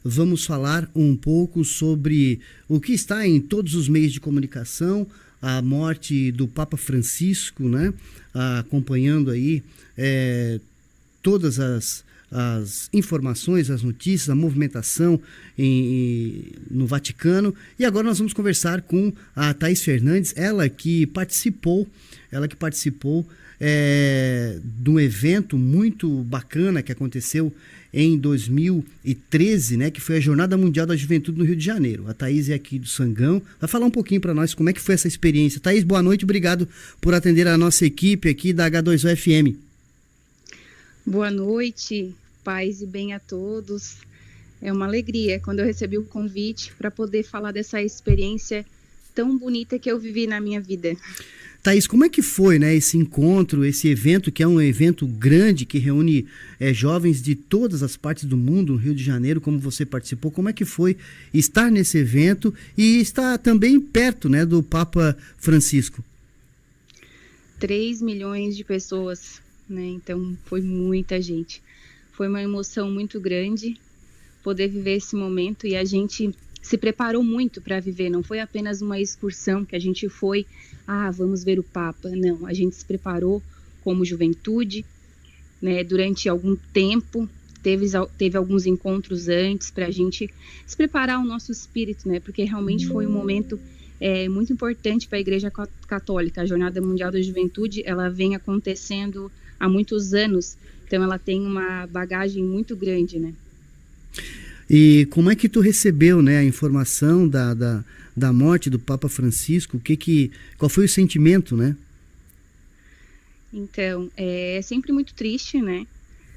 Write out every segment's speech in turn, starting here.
vamos falar um pouco sobre o que está em todos os meios de comunicação, a morte do Papa Francisco, né? Acompanhando aí todas as informações, as notícias, a movimentação no Vaticano. E agora nós vamos conversar com a Thaís Fernandes, ela que participou de um evento muito bacana que aconteceu em 2013, né, que foi a Jornada Mundial da Juventude no Rio de Janeiro. A Thaís é aqui do Sangão, vai falar um pouquinho para nós como é que foi essa experiência. Thaís, boa noite, obrigado por atender a nossa equipe aqui da H2O FM. Boa noite, paz e bem a todos. É uma alegria quando eu recebi o convite para poder falar dessa experiência tão bonita que eu vivi na minha vida. Thaís, como é que foi, né, esse encontro, esse evento, que é um evento grande, que reúne jovens de todas as partes do mundo, no Rio de Janeiro, como você participou? Como é que foi estar nesse evento e estar também perto, né, do Papa Francisco? 3 milhões de pessoas, né? Então foi muita gente. Foi uma emoção muito grande poder viver esse momento, e a gente se preparou muito para viver. Não foi apenas uma excursão que a gente foi, vamos ver o Papa. Não, a gente se preparou como juventude, né? Durante algum tempo, teve alguns encontros antes para a gente se preparar o nosso espírito, né? Porque realmente foi um momento muito importante para a Igreja Católica. A Jornada Mundial da Juventude, ela vem acontecendo há muitos anos, então ela tem uma bagagem muito grande, né? E como é que tu recebeu, né, a informação da morte do Papa Francisco? Qual foi o sentimento, né? Então, é sempre muito triste, né,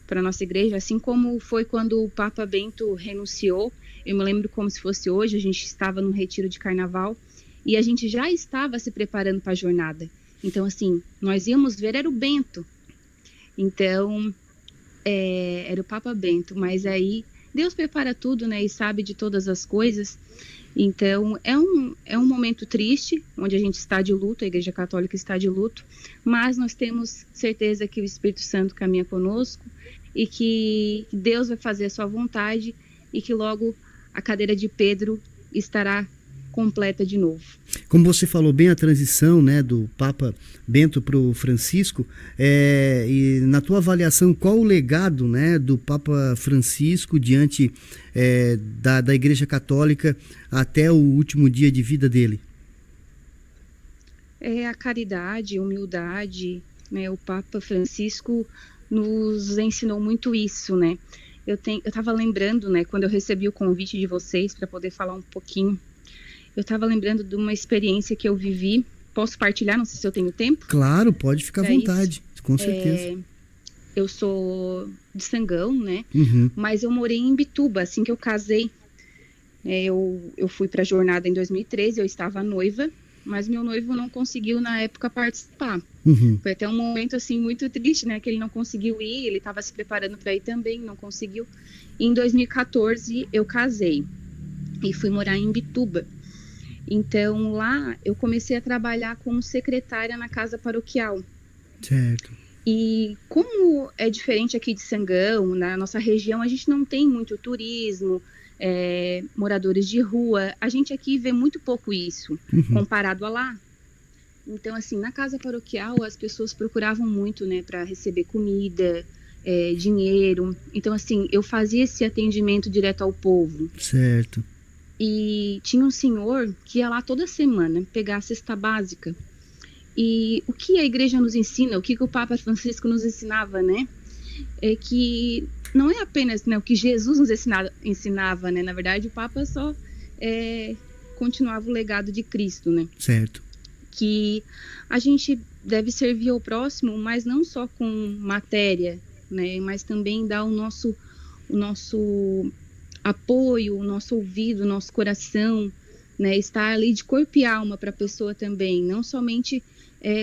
para a nossa igreja, assim como foi quando o Papa Bento renunciou. Eu me lembro como se fosse hoje. A gente estava num retiro de carnaval e a gente já estava se preparando para a jornada. Então, assim, nós íamos ver, era o Bento. Então, era o Papa Bento, mas aí Deus prepara tudo, né, e sabe de todas as coisas. Então, é um momento triste, onde a gente está de luto, a Igreja Católica está de luto, mas nós temos certeza que o Espírito Santo caminha conosco e que Deus vai fazer a sua vontade e que logo a cadeira de Pedro estará completa de novo. Como você falou bem, a transição, né, do Papa Bento para o Francisco, e na tua avaliação, qual o legado, né, do Papa Francisco diante da Igreja Católica até o último dia de vida dele? É a caridade, humildade, né? O Papa Francisco nos ensinou muito isso, né? Eu estava lembrando, né, quando eu recebi o convite de vocês para poder falar um pouquinho, eu estava lembrando de uma experiência que eu vivi. Posso partilhar? Não sei se eu tenho tempo. Claro, pode ficar à vontade, com certeza. Eu sou de Sangão, né? Uhum. Mas eu morei em Imbituba, assim que eu casei. Eu fui para a jornada em 2013, eu estava noiva, mas meu noivo não conseguiu, na época, participar. Uhum. Foi até um momento, assim, muito triste, né? Que ele não conseguiu ir, ele estava se preparando para ir também, não conseguiu. E em 2014, eu casei e fui morar em Imbituba. Então, lá, eu comecei a trabalhar como secretária na casa paroquial. Certo. E como é diferente aqui de Sangão, na nossa região, a gente não tem muito turismo, moradores de rua. A gente aqui vê muito pouco isso, comparado a lá. Então, assim, na casa paroquial, as pessoas procuravam muito, né, para receber comida, dinheiro. Então, assim, eu fazia esse atendimento direto ao povo. Certo. E tinha um senhor que ia lá toda semana pegar a cesta básica. E o que a igreja nos ensina, o que o Papa Francisco nos ensinava, né? É que não é apenas, né, o que Jesus nos ensinava, né? Na verdade, o Papa só continuava o legado de Cristo, né? Certo. Que a gente deve servir ao próximo, mas não só com matéria, né? Mas também dar o nosso apoio, o nosso ouvido, o nosso coração, né? Estar ali de corpo e alma para a pessoa também, não somente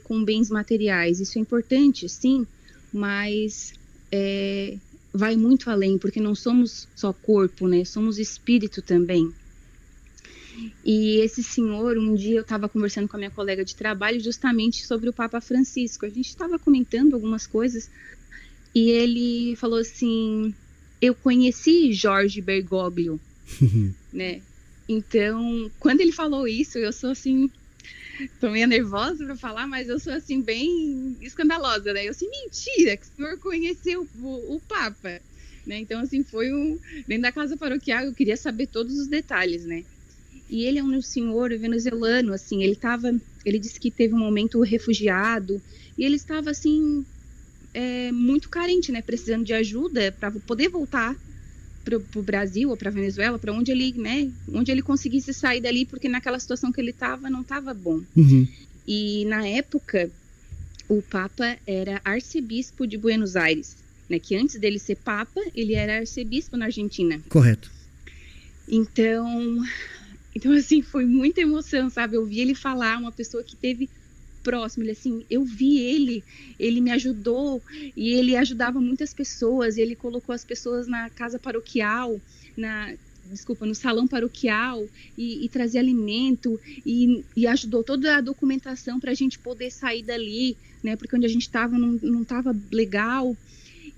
com bens materiais. Isso é importante, sim, mas vai muito além, porque não somos só corpo, né? Somos espírito também. E esse senhor, um dia eu estava conversando com a minha colega de trabalho justamente sobre o Papa Francisco. A gente estava comentando algumas coisas e ele falou assim: eu conheci Jorge Bergoglio. né? Então, quando ele falou isso, eu sou assim, tô meio nervosa para falar, mas eu sou assim bem escandalosa, né? Eu assim, mentira, que o senhor conheceu o Papa, né? Então, assim, dentro da casa paroquial, eu queria saber todos os detalhes, né? E ele é um senhor venezuelano, assim, ele disse que teve um momento refugiado, e ele estava, assim, muito carente, né? Precisando de ajuda para poder voltar para o Brasil ou para a Venezuela, para onde ele, né? Onde ele conseguisse sair dali, porque naquela situação que ele estava, não estava bom. Uhum. E na época, o Papa era arcebispo de Buenos Aires, né? Que antes dele ser Papa, ele era arcebispo na Argentina. Correto. Então, assim, foi muita emoção, sabe? Eu vi ele falar, uma pessoa que teve próximo, ele assim, eu vi ele me ajudou, e ele ajudava muitas pessoas, ele colocou as pessoas na casa paroquial, no salão paroquial, e trazia alimento, e ajudou toda a documentação para a gente poder sair dali, né? Porque onde a gente estava não estava legal.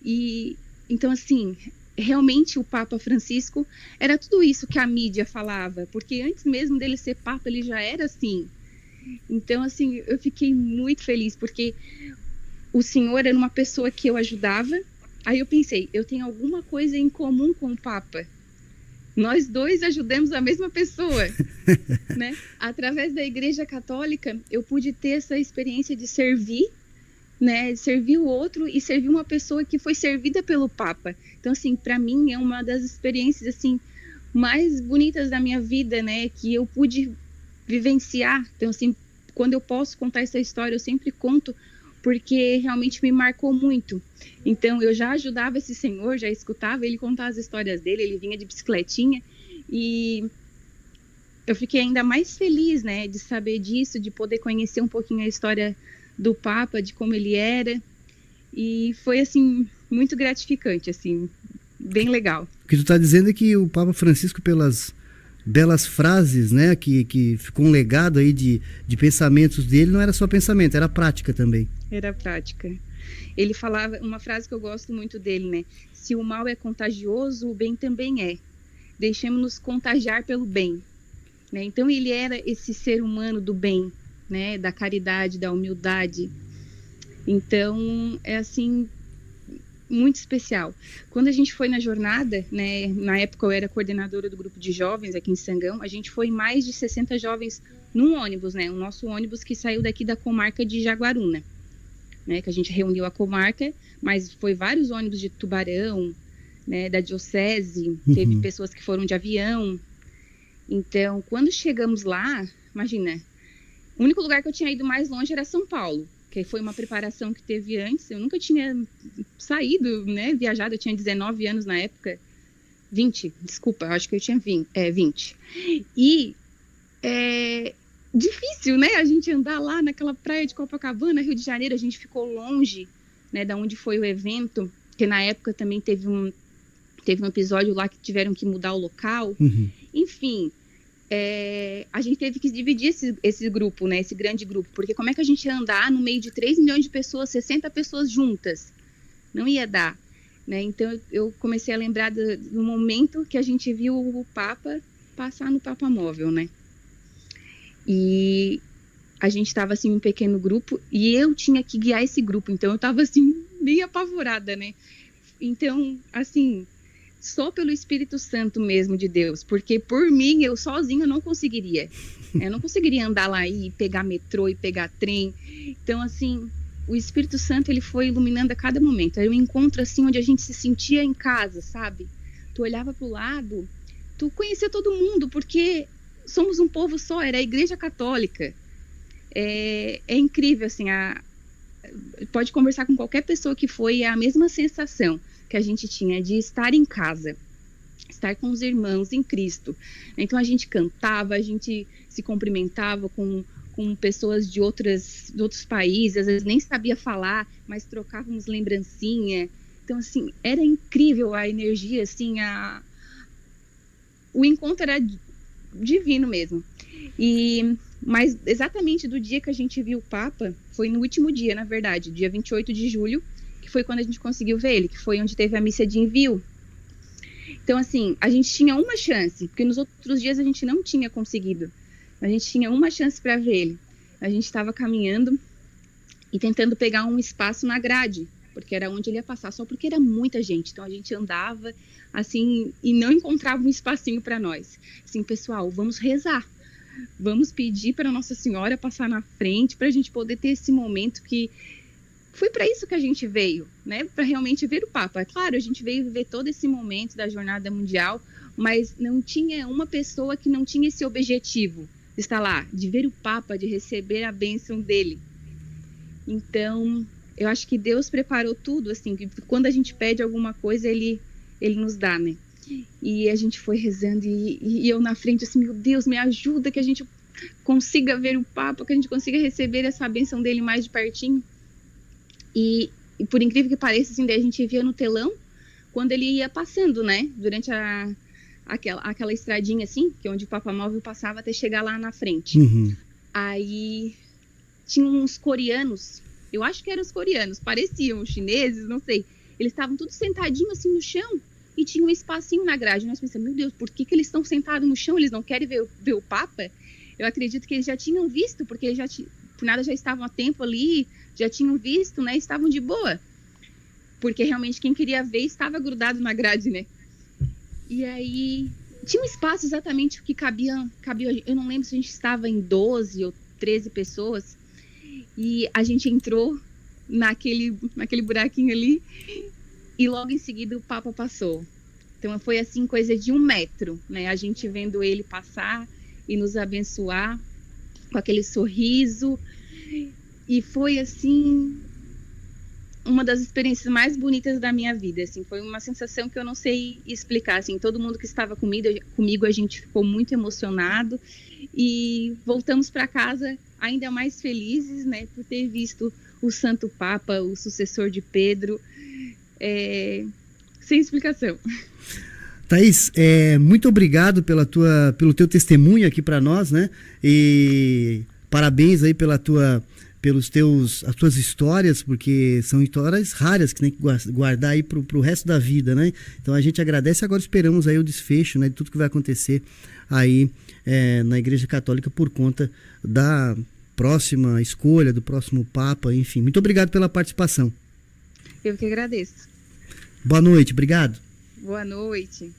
E então, assim, realmente o Papa Francisco era tudo isso que a mídia falava, porque antes mesmo dele ser Papa, ele já era assim. Então, assim, eu fiquei muito feliz, porque o senhor era uma pessoa que eu ajudava. Aí eu pensei, eu tenho alguma coisa em comum com o Papa. Nós dois ajudamos a mesma pessoa, né? Através da Igreja Católica, eu pude ter essa experiência de servir, né? Servir o outro e servir uma pessoa que foi servida pelo Papa. Então, assim, para mim é uma das experiências, assim, mais bonitas da minha vida, né? Que eu pude vivenciar. Então, assim, quando eu posso contar essa história, eu sempre conto, porque realmente me marcou muito. Então, eu já ajudava esse senhor, já escutava ele contar as histórias dele, ele vinha de bicicletinha, e eu fiquei ainda mais feliz, né, de saber disso, de poder conhecer um pouquinho a história do Papa, de como ele era, e foi, assim, muito gratificante, assim, bem legal. O que tu está dizendo é que o Papa Francisco, pelas belas frases, né, que ficou um legado aí de pensamentos dele, não era só pensamento, era prática também. Era prática. Ele falava uma frase que eu gosto muito dele, né? Se o mal é contagioso, o bem também é. Deixemos-nos contagiar pelo bem, né? Então ele era esse ser humano do bem, né? Da caridade, da humildade. Então é assim, muito especial. Quando a gente foi na jornada, né, na época eu era coordenadora do grupo de jovens aqui em Sangão, a gente foi mais de 60 jovens num ônibus, né, o nosso ônibus que saiu daqui da comarca de Jaguaruna, né, que a gente reuniu a comarca, mas foi vários ônibus de Tubarão, né, da diocese, teve pessoas que foram de avião. Então, quando chegamos lá, imagina, o único lugar que eu tinha ido mais longe era São Paulo, que foi uma preparação que teve antes. Eu nunca tinha saído, né, viajado, eu tinha 19 anos na época, 20, desculpa, acho que eu tinha 20. E difícil, né, a gente andar lá naquela praia de Copacabana, Rio de Janeiro, a gente ficou longe, né, da onde foi o evento, que na época também teve um episódio lá que tiveram que mudar o local, enfim. A gente teve que dividir esse grupo, né, esse grande grupo, porque como é que a gente ia andar no meio de 3 milhões de pessoas, 60 pessoas juntas? Não ia dar, né? Então eu comecei a lembrar do momento que a gente viu o Papa passar no Papa Móvel, né? E a gente estava assim, um pequeno grupo, e eu tinha que guiar esse grupo, então eu estava assim, meio apavorada, né? Então, assim, só pelo Espírito Santo mesmo de Deus, porque por mim, eu sozinha não conseguiria. Eu não conseguiria andar lá e pegar metrô e pegar trem. Então, assim, o Espírito Santo, ele foi iluminando a cada momento. Era um encontro, assim, onde a gente se sentia em casa, sabe? Tu olhava pro lado, tu conhecia todo mundo, porque somos um povo só, era a Igreja Católica. É incrível, assim, pode conversar com qualquer pessoa que foi, é a mesma sensação que a gente tinha de estar em casa, estar com os irmãos em Cristo. Então a gente cantava, a gente se cumprimentava com pessoas de outros países, às vezes nem sabia falar, mas trocávamos lembrancinha. Então, assim, era incrível a energia, assim, o encontro era divino mesmo. Mas exatamente do dia que a gente viu o Papa, foi no último dia, na verdade, dia 28 de julho, que foi quando a gente conseguiu ver ele, que foi onde teve a missa de envio. Então, assim, a gente tinha uma chance, porque nos outros dias a gente não tinha conseguido. A gente tinha uma chance para ver ele. A gente estava caminhando e tentando pegar um espaço na grade, porque era onde ele ia passar, só porque era muita gente. Então a gente andava assim e não encontrava um espacinho para nós. Assim, pessoal, vamos rezar. Vamos pedir para Nossa Senhora passar na frente, para a gente poder ter esse momento que foi para isso que a gente veio, né? Para realmente ver o Papa. É claro, a gente veio viver todo esse momento da Jornada Mundial, mas não tinha uma pessoa que não tinha esse objetivo de estar lá, de ver o Papa, de receber a bênção dele. Então, eu acho que Deus preparou tudo, assim, que quando a gente pede alguma coisa, ele nos dá, né? E a gente foi rezando e eu na frente, assim, meu Deus, me ajuda que a gente consiga ver o Papa, que a gente consiga receber essa bênção dele mais de pertinho. E por incrível que pareça, assim, daí a gente via no telão quando ele ia passando, né? Durante aquela estradinha, assim, que é onde o Papa Móvel passava até chegar lá na frente. Uhum. Aí tinha uns coreanos, eu acho que eram os coreanos, pareciam chineses, não sei. Eles estavam todos sentadinhos assim no chão e tinha um espacinho na grade. Nós pensamos, meu Deus, por que eles estão sentados no chão? Eles não querem ver o Papa? Eu acredito que eles já tinham visto, porque eles por nada já estavam há tempo ali, já tinham visto, né? Estavam de boa. Porque realmente quem queria ver estava grudado na grade, né? E aí tinha um espaço exatamente que cabia. Eu não lembro se a gente estava em 12 ou 13 pessoas. E a gente entrou naquele buraquinho ali e logo em seguida o Papa passou. Então foi assim, coisa de 1 metro, né? A gente vendo ele passar e nos abençoar com aquele sorriso. E foi assim uma das experiências mais bonitas da minha vida, assim, foi uma sensação que eu não sei explicar, assim, todo mundo que estava comigo, a gente ficou muito emocionado e voltamos para casa ainda mais felizes, né, por ter visto o Santo Papa, o sucessor de Pedro, sem explicação. Thaís, muito obrigado pelo teu testemunho aqui para nós, né, e parabéns aí pelas tuas histórias, porque são histórias raras que tem que guardar aí pro resto da vida, né? Então a gente agradece e agora esperamos aí o desfecho, né, de tudo que vai acontecer aí na Igreja Católica por conta da próxima escolha, do próximo Papa, enfim. Muito obrigado pela participação. Eu que agradeço. Boa noite, obrigado. Boa noite.